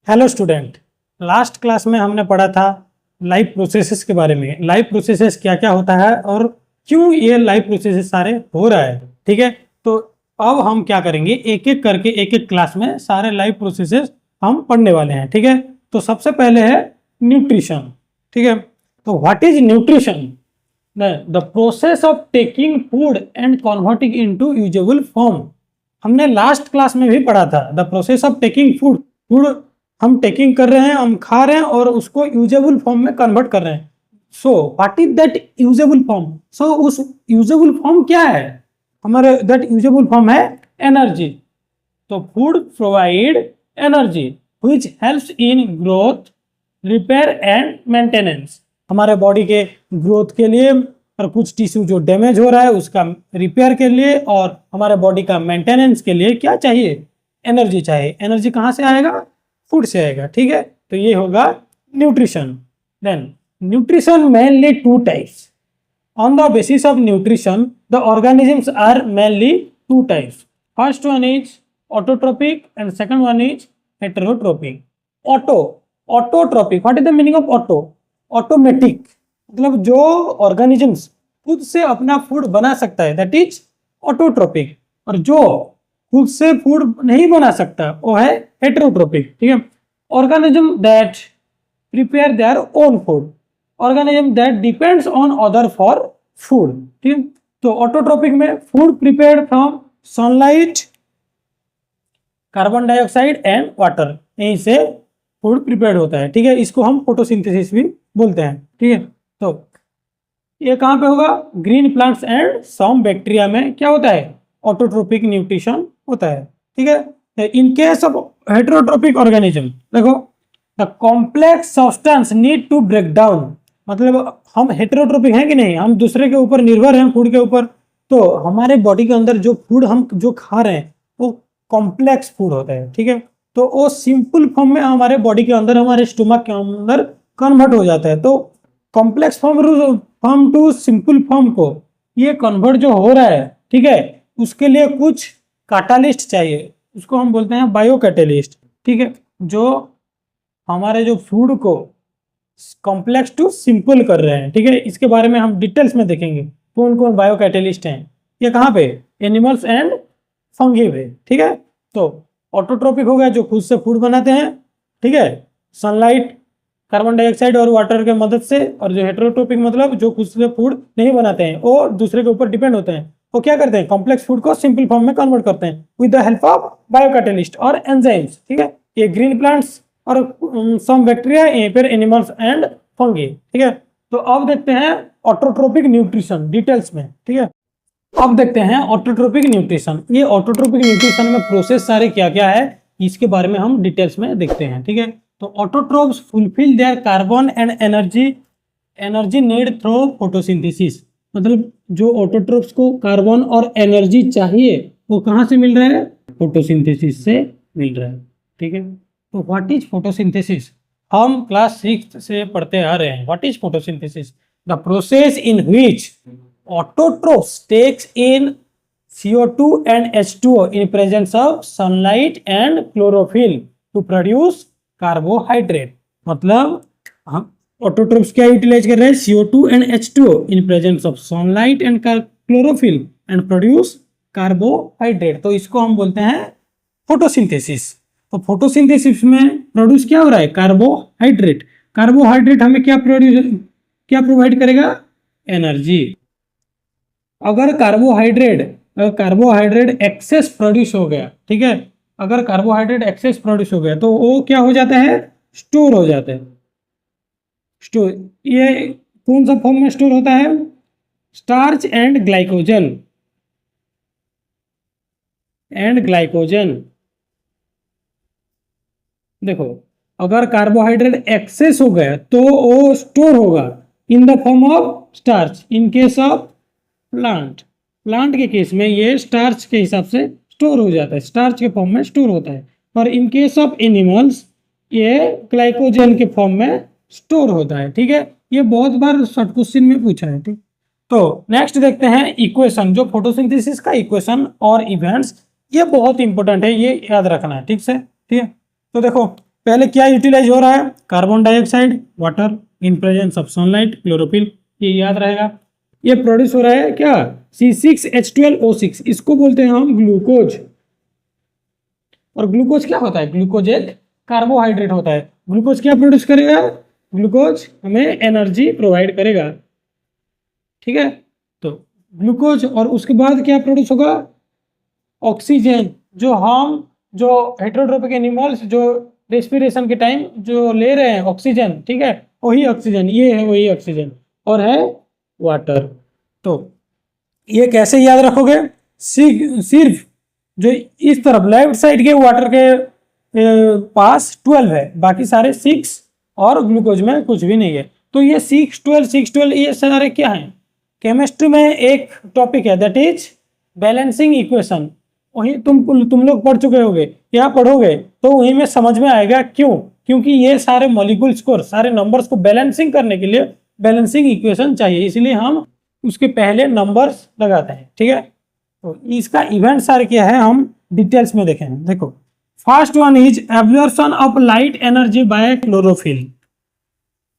Hello student, last class में हमने पढ़ा था लाइफ प्रोसेसेस के बारे में। लाइफ प्रोसेसेस क्या क्या होता है और क्यों ये लाइफ प्रोसेसेस सारे हो रहा है। ठीक है, तो अब हम क्या करेंगे, एक एक करके एक एक क्लास में सारे लाइफ प्रोसेसेस हम पढ़ने वाले हैं। ठीक है, तो सबसे पहले है न्यूट्रिशन। ठीक है, तो what is nutrition? The process of taking food and converting into usable form. हमने लास्ट क्लास में भी पढ़ा था the process of taking food. Food हम टेकिंग कर रहे हैं, हम खा रहे हैं और उसको यूजेबल फॉर्म में कन्वर्ट कर रहे हैं। So what is that usable form? So उस यूजेबल फॉर्म क्या है? हमारे दैट यूजेबल फॉर्म है एनर्जी। तो food provide energy which helps in growth, repair and maintenance. हमारे बॉडी के ग्रोथ के लिए और कुछ टिश्यू जो डैमेज हो रहा है उसका रिपेयर के लिए और हमारे बॉडी का मेंटेनेंस के लिए क्या चाहिए? एनर्जी चाहिए। एनर्जी कहाँ से आएगा? फूड से आएगा। ठीक है, तो ये होगा nutrition. Then nutrition mainly two types. On the basis of nutrition the organisms are mainly two types. First one is autotrophic and second one is heterotrophic. Autotrophic, what is the meaning of auto? Automatic, मतलब जो organisms खुद से अपना food बना सकता है that is autotrophic. और जो खुद से फूड नहीं बना सकता वो है हेटेरोट्रोपिक। ठीक है, organism that prepare their own food, organism that depends on other for food. ठीक है, तो ऑटोट्रोपिक में food prepared from sunlight, carbon dioxide and water, यहीं से फूड प्रिपेयर्ड होता है। ठीक है, इसको हम फोटोसिंथेसिस भी बोलते हैं। ठीक है, तो ये कहाँ पे होगा? Green plants and some bacteria में क्या होता है? ऑटोट्रोपिक न्यूट्रिशन होता है। ठीक है, in case of heterotrophic organism देखो, the complex substance need to break down. मतलब हम हेटेरोट्रोपिक हैं कि नहीं, हम दूसरे के ऊपर निर्भर हैं फूड के ऊपर। तो हमारे बॉडी के अंदर जो फूड हम जो खा रहे हैं वो कॉम्प्लेक्स फूड होता है। ठीक है, तो वो सिंपल फॉर्म में हमारे बॉडी के अंदर, हमारे स्टोमक के अंदर कन्वर्ट हो जाता है। तो complex form to simple form को ये कन्वर्ट जो हो रहा है, ठीक है, उसके लिए कुछ कैटालिस्ट चाहिए, उसको हम बोलते हैं बायो कैटालिस्ट। ठीक है, जो हमारे जो फूड को कॉम्प्लेक्स टू सिंपल कर रहे हैं। ठीक है, इसके बारे में हम डिटेल्स में देखेंगे कौन कौन बायो कैटालिस्ट हैं। ये कहाँ पे? एनिमल्स एंड फंगी पे। ठीक है, तो ऑटोट्रोपिक हो गया जो खुद से फूड बनाते हैं। ठीक है, सनलाइट, कार्बन डाइऑक्साइड और वाटर के मदद से। और जो हेटेरोट्रोपिक मतलब जो खुद से फूड नहीं बनाते हैं, वो दूसरे के ऊपर डिपेंड होते हैं। वो क्या करते हैं? कॉम्प्लेक्स फूड को सिंपल फॉर्म में कन्वर्ट करते हैं विद द हेल्प ऑफ बायोकैटालिस्ट और एंजाइम्स। ठीक है, ये ग्रीन प्लांट्स और सम बैक्टीरिया, यहीं पर एनिमल्स एंड फंगी। ठीक है, तो अब देखते हैं ऑटोट्रोपिक न्यूट्रिशन डिटेल्स में। ठीक है, अब देखते हैं ऑटोट्रोपिक न्यूट्रिशन। ये ऑटोट्रोपिक न्यूट्रिशन में प्रोसेस सारे क्या क्या है इसके बारे में हम डिटेल्स में देखते हैं। ठीक है, तो autotrophs fulfil their carbon and energy need through photosynthesis. मतलब जो ऑटोट्रोप्स को कार्बन और एनर्जी चाहिए वो कहाँ से मिल रहा है? फोटोसिंथेसिस से मिल रहा है। ठीक है, तो व्हाट इज फोटोसिंथेसिस? हम क्लास 6 से पढ़ते आ रहे हैं। What is photosynthesis? The process in which autotrophs takes in CO2 and H2O in presence of sunlight and chlorophyll to produce carbohydrate। मतलब हम ऑटोट्रोप्स क्या यूटिलाइज कर रहे हैं? CO2 and H2O in presence of sunlight and chlorophyll and produce carbohydrate। तो इसको हम बोलते हैं फोटोसिंथेसिस। तो फोटोसिंथेसिस में प्रोड्यूस क्या हो रहा है? कार्बोहाइड्रेट। कार्बोहाइड्रेट हमें क्या प्रोवाइड करेगा? एनर्जी। अगर कार्बोहाइड्रेट एक्सेस प्रोड्यूस हो गया, ठीक है, अगर कार्बोहाइड्रेट एक्सेस प्रोड्यूस हो गया तो वो क्या हो जाता है? स्टोर हो जाता है। स्टोर, ये कौन सा फॉर्म में स्टोर होता है? Starch and glycogen. देखो, अगर कार्बोहाइड्रेट एक्सेस हो गया तो वो स्टोर होगा in the form of starch. In case of plant के केस में ये स्टार्च के हिसाब से स्टोर हो जाता है, स्टार्च के फॉर्म में स्टोर होता है। और इन केस ऑफ एनिमल्स ये ग्लाइकोजन के फॉर्म में स्टोर होता है। ठीक है, ये बहुत बार शॉर्ट क्वेश्चन में पूछा है। ठीक, तो नेक्स्ट देखते हैं इक्वेशन, जो फोटोसिंथेसिस का इक्वेशन और इवेंट्स, ये बहुत इंपॉर्टेंट है, ये याद रखना है। ठीक से, ठीक है, तो देखो पहले क्या यूटिलाइज हो रहा है, carbon dioxide, water in presence of sunlight, chlorophyll, ये याद रहेगा। ये प्रोड्यूस हो रहा है क्या, C6H12O6, इसको बोलते हैं हम ग्लूकोज। और ग्लूकोज क्या होता है, ग्लूकोज एक कार्बोहाइड्रेट होता है। ग्लूकोज क्या प्रोड्यूस करेगा, ग्लूकोज हमें एनर्जी प्रोवाइड करेगा, ठीक है। तो ग्लूकोज, और उसके बाद क्या प्रोड्यूस होगा, ऑक्सीजन, जो हेटेरोट्रोपिक एनिमल्स जो रेस्पिरेशन के टाइम जो ले रहे हैं ऑक्सीजन, ठीक है, वही ऑक्सीजन, ये है वही ऑक्सीजन, और है वाटर। तो ये कैसे याद रखोगे, सिर्फ जो इस तरफ लेफ्ट साइड के वाटर के पास 12 है, बाकी सारे 6, और ग्लूकोज में कुछ भी नहीं है। तो ये 6 12 ये सारे क्या हैं, केमिस्ट्री में एक टॉपिक है, दैट इज बैलेंसिंग इक्वेशन। वही तुम लोग पढ़ चुके होगे, क्या पढ़ोगे तो वही में समझ में आएगा, क्योंकि ये सारे मॉलिक्यूल्स को, सारे नंबर्स को बैलेंसिंग करने के लिए बैलेंसिंग इक्वेशन चाहिए, इसलिए हम उसके पहले नंबर्स लगाते हैं, ठीक है। तो इसका इवेंट सारे क्या है हम डिटेल्स में देखें। देखो, first one is absorption of light energy by chlorophyll.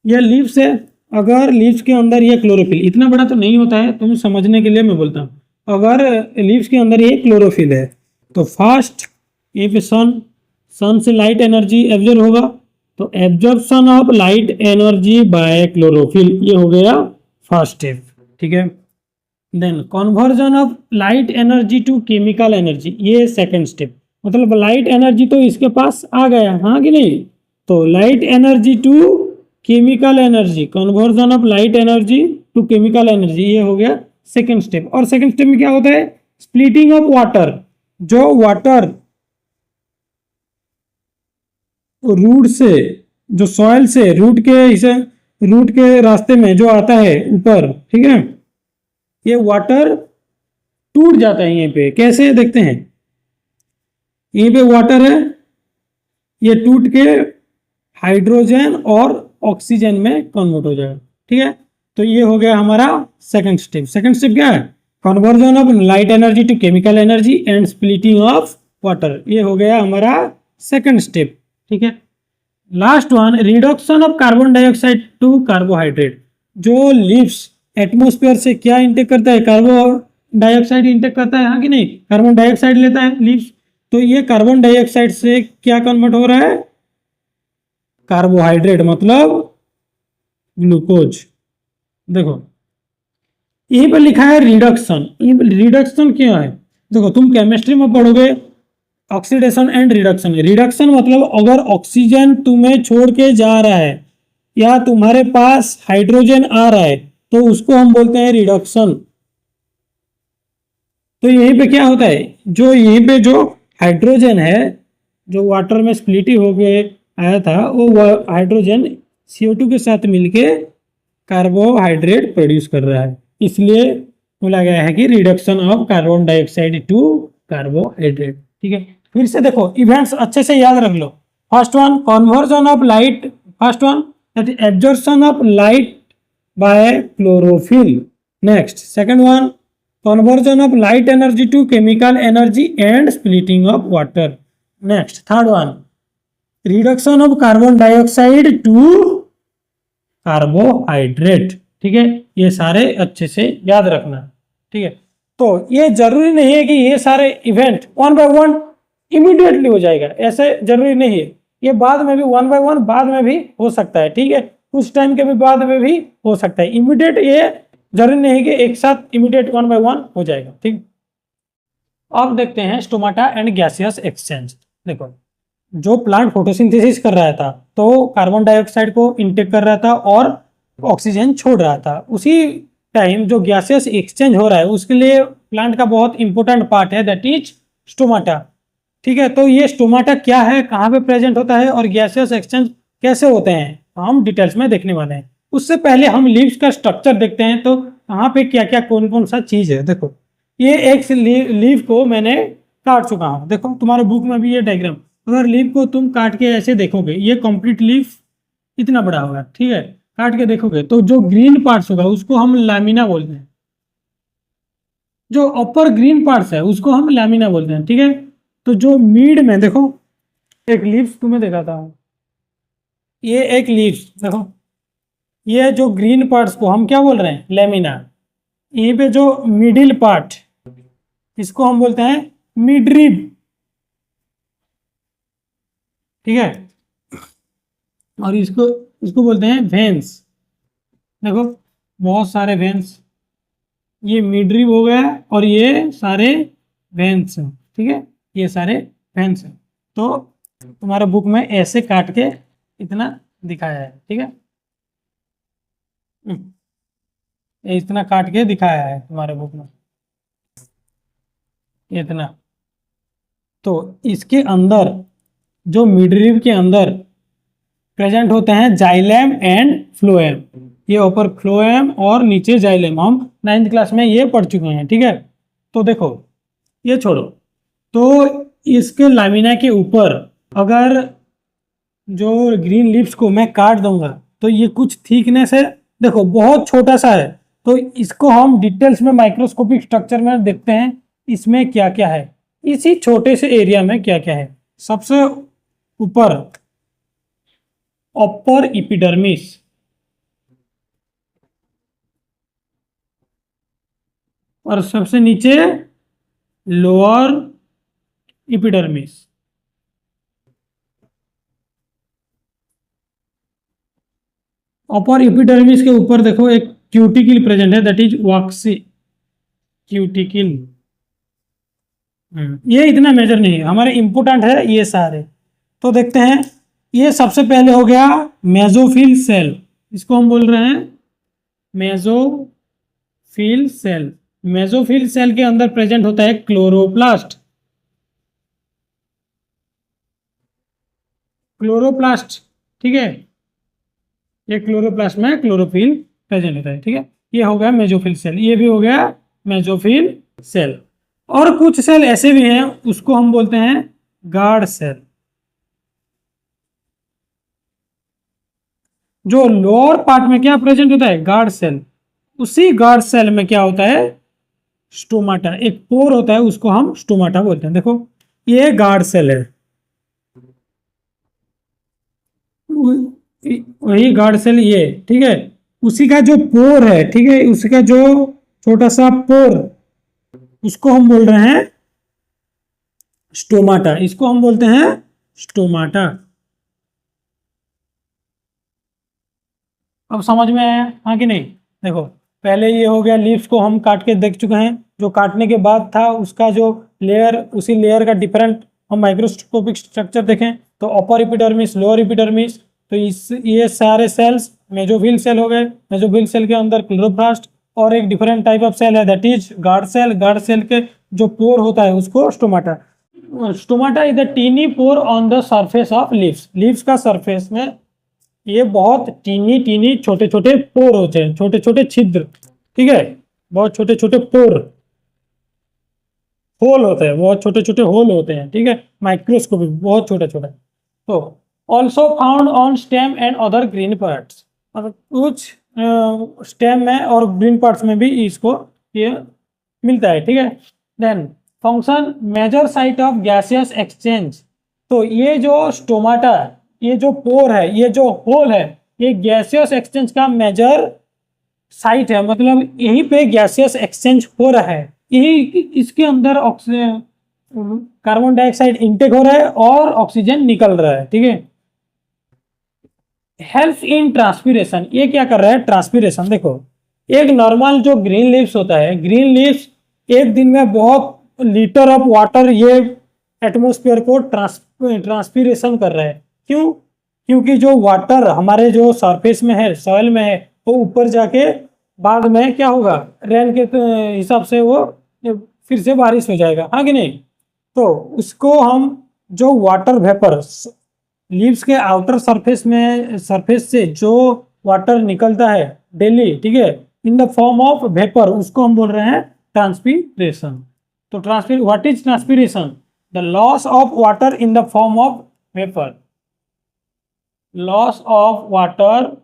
ये लीव्स है, अगर लीव्स के अंदर ये क्लोरोफिल, इतना बड़ा तो नहीं होता है, तुम समझने के लिए मैं बोलता हूँ, अगर लीव्स के अंदर ये क्लोरोफिल है तो फर्स्ट इफ सन से लाइट एनर्जी एब्जॉर्ब होगा, तो absorption of light energy by chlorophyll, ये हो गया फर्स्ट स्टेप, ठीक है। Then conversion of light energy to chemical energy, ये सेकंड स्टेप, मतलब लाइट एनर्जी तो इसके पास आ गया, हाँ कि नहीं, तो light energy to chemical energy, conversion of light energy to chemical energy, ये हो गया सेकंड स्टेप। और सेकंड स्टेप में क्या होता है, स्प्लिटिंग ऑफ वाटर, जो वाटर रूट से, जो सॉइल से रूट के रास्ते में जो आता है ऊपर, ठीक है, ये वाटर टूट जाता है यहीं पे, कैसे देखते हैं, यहीं पे वाटर है, ये टूट के हाइड्रोजन और ऑक्सीजन में कन्वर्ट हो जाएगा, ठीक है। तो ये हो गया हमारा सेकंड स्टेप। सेकंड स्टेप क्या है, conversion of light energy to chemical energy and splitting of water, ये हो गया हमारा सेकंड स्टेप, ठीक है। Last one, reduction of carbon dioxide to carbohydrate. जो लीव्स एटमोस्फेयर से क्या इंटेक करता है, कार्बन डाइऑक्साइड इंटेक करता है, हाँ कि नहीं, कार्बन डाइऑक्साइड लेता है लीव्स, तो ये कार्बन डाइऑक्साइड से क्या कन्वर्ट हो रहा है, कार्बोहाइड्रेट, मतलब ग्लूकोज। देखो यहीं पर लिखा है रिडक्शन, रिडक्शन क्या है, देखो तुम केमिस्ट्री में पढ़ोगे ऑक्सीडेशन एंड रिडक्शन। रिडक्शन मतलब अगर ऑक्सीजन तुम्हें छोड़ के जा रहा है या तुम्हारे पास हाइड्रोजन आ रहा है तो उसको हम बोलते हैं रिडक्शन। तो यहीं पे क्या होता है, जो यहीं पे जो हाइड्रोजन है, जो वाटर में स्प्लिट हो गए आया था, वो हाइड्रोजन CO2 के साथ मिलके कार्बोहाइड्रेट प्रोड्यूस कर रहा है, इसलिए बोला गया है कि reduction of carbon dioxide to carbohydrate, ठीक है। फिर से देखो, इवेंट्स अच्छे से याद रख लो। First one, conversion of light, first one that is absorption of light by chlorophyll. Next second one, conversion of light energy to chemical energy and splitting of water. Next third one, reduction of carbon dioxide to carbohydrate, ठीक है। ये सारे अच्छे से याद रखना, ठीक है। तो ये जरूरी नहीं है कि ये सारे event one by one immediately हो जाएगा, ऐसे जरूरी नहीं है, ये बाद में भी वन बाय वन बाद में भी हो सकता है, ठीक है, कुछ टाइम के भी बाद में भी हो सकता है, इमीडिएट ये जरूरी नहीं है कि एक साथ इमीडिएट वन बाय वन हो जाएगा, ठीक। अब देखते हैं स्टोमाटा एंड गैसियस एक्सचेंज। देखो, जो प्लांट फोटोसिंथेसिस कर रहा था तो कार्बन डाइऑक्साइड को इनटेक कर रहा था और ऑक्सीजन छोड़ रहा था, उसी टाइम जो गैसियस एक्सचेंज हो रहा है उसके लिए प्लांट का बहुत इंपॉर्टेंट पार्ट है, दैट इज स्टोमाटा, ठीक है। तो ये स्टोमाटा क्या है, कहाँ पे प्रेजेंट होता है और गैसियस एक्सचेंज कैसे होते हैं, हम डिटेल्स में देखने वाले हैं। उससे पहले हम लीव्स का स्ट्रक्चर देखते हैं, तो कहाँ पे क्या क्या कौन कौन सा चीज है। देखो, ये एक लीव को मैंने काट चुका हूँ, देखो तुम्हारे बुक में भी ये डायग्राम, अगर लीव को तुम काट के ऐसे देखोगे, ये कंप्लीट लीव इतना बड़ा होगा, ठीक है, काट के देखोगे तो जो ग्रीन पार्ट्स होगा उसको हम लैमिना बोलते हैं, जो अपर ग्रीन पार्ट्स है उसको हम लैमिना बोलते हैं, ठीक है। तो जो मिड में देखो, एक लीव्स तुम्हें दिखाता हूँ, ये एक लीव्स देखो, ये जो ग्रीन पार्ट्स को हम क्या बोल रहे हैं, लेमिना। यहीं पे जो मिडिल पार्ट, इसको हम बोलते हैं मिडरिब, ठीक है। और इसको इसको बोलते हैं वेन्स। देखो बहुत सारे वेन्स, ये मिडरिब हो गया और ये सारे वेन्स हैं, ठीक है, ये सारे वेन्स हैं। तो तुम्हारे बुक में ऐसे काट के इतना दिखाया है, ठीक है। ये इतना काट के दिखाया है तुम्हारे बुक में, इतना। तो इसके अंदर, जो मिडरिब के अंदर प्रेजेंट होते हैं जाइलेम एंड फ्लोएम। ये ऊपर फ्लोएम और नीचे जाइलेम, हम 9th क्लास में ये पढ़ चुके हैं, ठीक है। तो देखो, ये छोड़ो, तो इसके लामिना के ऊपर अगर जो ग्रीन लीव्स को मैं काट दूंगा तो ये कुछ थिकनेस है, देखो बहुत छोटा सा है। तो इसको हम डिटेल्स में माइक्रोस्कोपिक स्ट्रक्चर में देखते हैं, इसमें क्या क्या है, इसी छोटे से एरिया में क्या क्या है। सबसे ऊपर अपर इपिडर्मिस, और सबसे नीचे लोअर इपिडर्मिस। अपर इपिडर्मिस के ऊपर देखो एक क्यूटिकल प्रेजेंट है, दैट इज वॉक्सी क्यूटिकल। ये इतना मेजर नहीं है, हमारे इंपोर्टेंट है ये सारे। तो देखते हैं, ये सबसे पहले हो गया मेसोफिल सेल, इसको हम बोल रहे हैं मेसोफिल सेल। मेसोफिल सेल के अंदर प्रेजेंट होता है क्लोरोप्लास्ट। क्लोरोप्लास्ट, ठीक है, ये क्लोरोप्लास्ट में क्लोरोफिल प्रेजेंट होता है, ठीक है। ये हो गया मेसोफिल सेल, ये भी हो गया मेसोफिल सेल। और कुछ सेल ऐसे भी हैं, उसको हम बोलते हैं गार्ड सेल। जो लोअर पार्ट में क्या प्रेजेंट होता है, गार्ड सेल। उसी गार्ड सेल में क्या होता है, स्टोमाटा, एक पोर होता है, उसको हम स्टोमाटा बोलते हैं। देखो ये गार्ड सेल है, वही गार्ड सेल ये, ठीक है। उसी का जो पोर है, ठीक है, उसी का जो छोटा सा पोर, उसको हम बोल रहे हैं स्टोमाटा, इसको हम बोलते हैं स्टोमाटा। अब समझ में आया, हाँ कि नहीं। देखो पहले ये हो गया, लीव्स को हम काट के देख चुके हैं, जो काटने के बाद था उसका जो लेयर, उसी लेयर का डिफरेंट हम माइक्रोस्कोपिक स्ट्रक्चर देखें तो अपर इपिडर्मिस, लोअर इपिडर्मिस। तो इस ये सारे सेल्स मेसोफिल सेल हो गए। मेसोफिल सेल के अंदर क्लोरोप्लास्ट और एक डिफरेंट टाइप ऑफ सेल है, that is guard cell. Guard cell के जो पोर होता है उसको stomata. Stomata is the tiny pore on the surface of leaves. Leaves का सरफेस में ये बहुत टीनी टीनी छोटे छोटे पोर होते हैं, छोटे छोटे छिद्र, ठीक है, बहुत छोटे छोटे पोर, होल होते हैं, बहुत छोटे छोटे होल होते हैं, ठीक है, माइक्रोस्कोपिक, बहुत छोटे छोटे। तो also found on stem and other green parts, और कुछ स्टेम में और ग्रीन पार्ट्स में भी इसको ये मिलता है, ठीक है। Then function major site of gaseous exchange. तो ये जो स्टोमाटा, ये जो पोर है, ये जो होल है, ये गैसियस एक्सचेंज का मेजर साइट है, मतलब यहीं पे गैसियस एक्सचेंज हो रहा है, यही इसके अंदर ऑक्सीजन, कार्बन डाइऑक्साइड इनटेक हो रहा है और ऑक्सीजन निकल रहा है, ठीक है। हेल्प इन ट्रांसपीरेशन, ये क्या कर रहा है, ट्रांसपीरेशन। देखो एक नॉर्मल जो ग्रीन लीव्स होता है, ग्रीन लीव्स एक दिन में बहुत लीटर ऑफ वाटर ये एटमोस्फेयर को ट्रांसपीरेशन कर रहा है। क्यों? क्योंकि जो वाटर हमारे जो सरफेस में है, सॉइल में है, वो ऊपर जाके बाद में क्या होगा, रेन के हिसाब से वो फिर से बारिश हो जाएगा, हाँ कि नहीं। तो उसको हम जो वाटर वेपर, लीव्स के आउटर सरफेस में, सरफेस से जो वाटर निकलता है डेली, ठीक है, in the form of vapour, उसको हम बोल रहे हैं ट्रांसपीरेशन। तो what is transpiration? The loss of water in the form of vapour, loss of water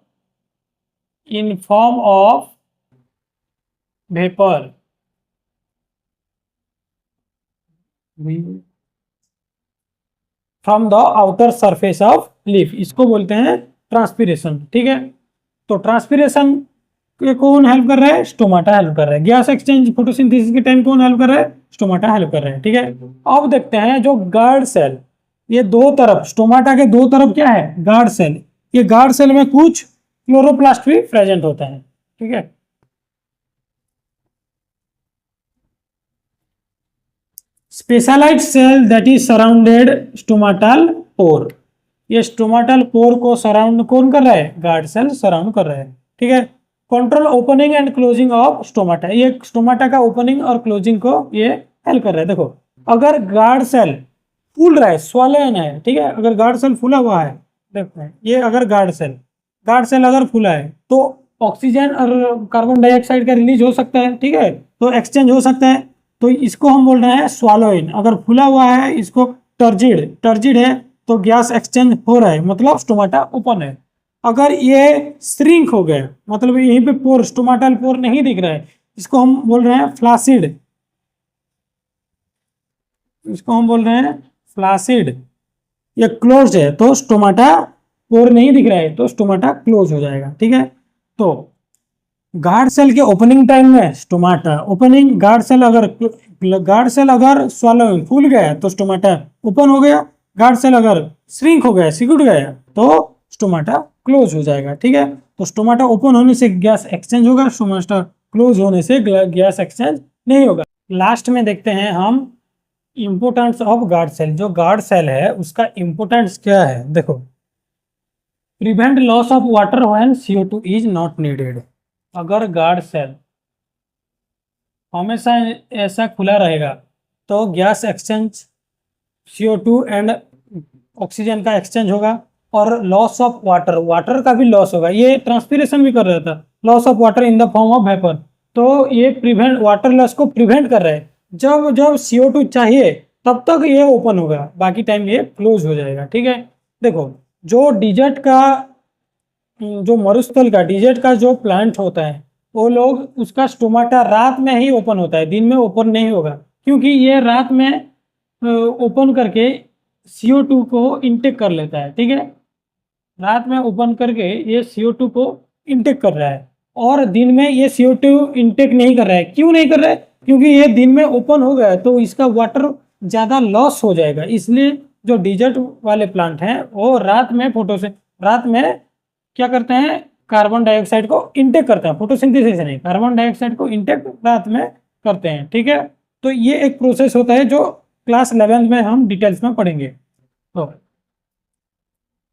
in form of vapour, from the outer surface of leaf, इसको बोलते हैं transpiration, ठीक है। तो ट्रांसपीरेशन के कौन हेल्प कर रहा है? स्टोमाटा हेल्प कर रहा है। गैस एक्सचेंज फोटोसिंथेसिस के टाइम कौन हेल्प कर रहा है? स्टोमाटा हेल्प कर रहा है, ठीक है। अब देखते हैं जो गार्ड सेल, ये दो तरफ, स्टोमाटा के दो तरफ क्या है? Guard cell. ये गार्ड सेल में कुछ क्लोरोप्लास्ट भी प्रेजेंट होता है, ठीक है। Specialised cell that is surrounded stomatal pore. ये स्टोमाटल पोर को सराउंड कौन कर रहा है? गार्ड सेल सराउंड कर रहा है, ठीक है। Control opening and closing of stomata, ये स्टोमाटा का ओपनिंग और क्लोजिंग को ये हेल्प कर रहा है। देखो, अगर गार्ड सेल फूल रहा है, स्वॉलन है, ठीक है, अगर गार्ड सेल फूला हुआ है, देखते हैं ये अगर गार्ड सेल अगर फूला है तो ऑक्सीजन और कार्बन डाइऑक्साइड का रिलीज हो सकता है, ठीक है, तो एक्सचेंज हो सकता है। तो इसको हम बोल रहे हैं स्वालोइन। अगर फूला हुआ है, इसको टर्जिड है, तो गैस एक्सचेंज हो रहा है, मतलब स्टोमाटा ओपन है। अगर ये श्रिंक हो गया, मतलब यहीं पे पोर, स्टोमाटल पोर नहीं दिख रहा है, इसको हम बोल रहे हैं फ्लासिड। इसको हम बोल रहे हैं फ्लासिड। ये क्लोज है तो स्टोमाटा पोर नहीं दिख रहा है, तो स्टोमाटा क्लोज हो जाएगा, ठीक है। तो गार्ड सेल के ओपनिंग टाइम में स्टोमाटा ओपनिंग, गार्ड सेल अगर स्वॉलोइंग फूल गया तो स्टोमाटा ओपन हो गया, गार्ड सेल अगर श्रिंक हो गया, सिकुड़ गया, तो स्टोमाटा क्लोज हो जाएगा, ठीक है। तो स्टोमाटा ओपन होने से गैस एक्सचेंज होगा, स्टोमाटा क्लोज होने से गैस एक्सचेंज नहीं होगा। लास्ट में देखते हैं हम इंपोर्टेंस ऑफ गार्ड सेल। जो गार्ड सेल है उसका इंपोर्टेंस क्या है? देखो, prevent loss of water when CO2 is not needed. अगर गार्ड सेल हमेशा ऐसा खुला रहेगा तो gas exchange, CO2 and oxygen का एक्सचेंज होगा, और लॉस ऑफ वाटर का भी लॉस होगा। ये ट्रांसपीरेशन भी कर रहा था, loss of water in the form of vapour. तो ये प्रिवेंट, वाटर लॉस को प्रिवेंट कर रहा है। जब जब CO2 चाहिए तब तक ये ओपन होगा, बाकी टाइम ये क्लोज हो जाएगा, ठीक है। देखो, जो डिजर्ट का, जो मरुस्थल का डिजर्ट का जो प्लांट होता है, वो लोग उसका स्टोमाटा रात में ही ओपन होता है, दिन में ओपन नहीं होगा, क्योंकि ये रात में ओपन करके CO2 को इंटेक कर लेता है, ठीक है। रात में ओपन करके ये CO2 को इंटेक कर रहा है, और दिन में ये CO2 इंटेक नहीं कर रहा है। क्यों नहीं कर रहा है? क्योंकि ये दिन में ओपन हो गया तो इसका वाटर ज़्यादा लॉस हो जाएगा। इसलिए जो डिजर्ट वाले प्लांट हैं वो रात में क्या करते हैं? कार्बन डाइऑक्साइड को इंटेक करते हैं, फोटोसिंथेसिस नहीं, कार्बन डाइऑक्साइड को इंटेक रात में करते हैं, ठीक है। तो ये एक प्रोसेस होता है जो क्लास 11 में हम डिटेल्स में पढ़ेंगे। तो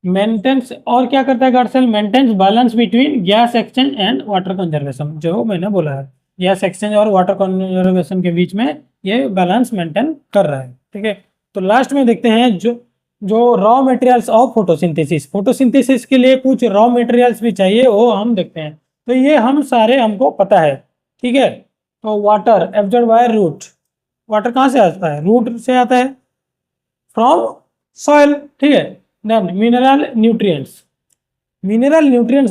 मेंटेन्स, और क्या करता है guard cell? Maintains balance between gas exchange and water conservation. जो मैंने बोला है, गैस एक्सचेंज और वाटर कंजर्वेशन के बीच में ये बैलेंस मेंटेन कर रहा है, ठीक है। तो लास्ट में देखते हैं जो रॉ मटेरियल्स ऑफ फोटोसिंथेसिस के लिए कुछ रॉ मटेरियल्स भी चाहिए, वो हम देखते हैं। तो ये हम सारे हमको पता है, ठीक है। तो water absorb by root, water कहाँ से आता है? रूट से आता है, फ्रॉम सॉइल, ठीक है। देन मिनरल न्यूट्रिएंट्स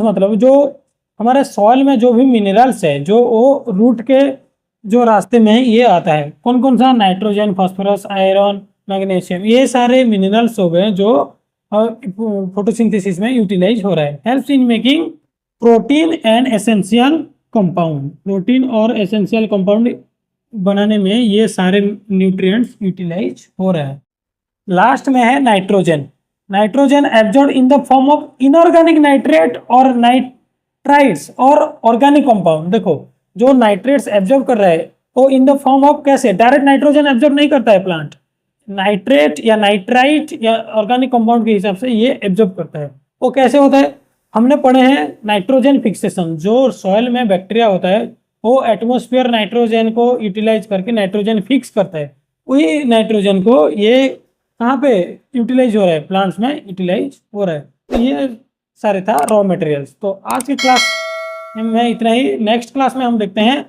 मतलब जो हमारे सॉइल में जो भी मिनरल्स है, जो वो रूट के जो रास्ते में ये आता है। कौन कौन सा? नाइट्रोजन, फास्फोरस, आयरन, मैग्नीशियम, ये सारे मिनरल्स हो गए जो फोटोसिंथेसिस में यूटिलाइज हो रहा है। Helps in making protein and essential compound, protein और एसेंशियल कंपाउंड बनाने में ये सारे न्यूट्रिएंट्स यूटिलाइज हो रहा है। लास्ट में है nitrogen absorb in the form of inorganic nitrate और नाइट्राइट्स और ऑर्गेनिक कंपाउंड। देखो, जो नाइट्रेट्स एब्जॉर्ब कर रहा है वो इन द फॉर्म ऑफ, कैसे? डायरेक्ट नाइट्रोजन एब्जॉर्ब नहीं करता है प्लांट, नाइट्रेट या नाइट्राइट या ऑर्गेनिक कंपाउंड के हिसाब से ये एब्जॉर्ब करता है। वो कैसे होता है? हमने पढ़े हैं नाइट्रोजन फिक्सेशन। जो सॉइल में बैक्टीरिया होता है वो एटमॉस्फेयर नाइट्रोजन को यूटिलाइज करके नाइट्रोजन फिक्स करता है। वही नाइट्रोजन को ये कहाँ पे यूटिलाइज हो रहा है? प्लांट्स में यूटिलाइज हो रहा है। तो ये सारे था रॉ मटेरियल्स। तो आज की क्लास में इतना ही। नेक्स्ट क्लास में हम देखते हैं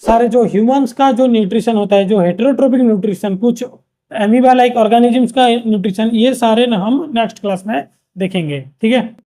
सारे जो ह्यूमंस का जो न्यूट्रिशन होता है, जो हेटेरोट्रोपिक न्यूट्रिशन, कुछ एमीबा लाइक ऑर्गेनिजम्स का न्यूट्रिशन, ये सारे हम नेक्स्ट क्लास में देखेंगे, ठीक है।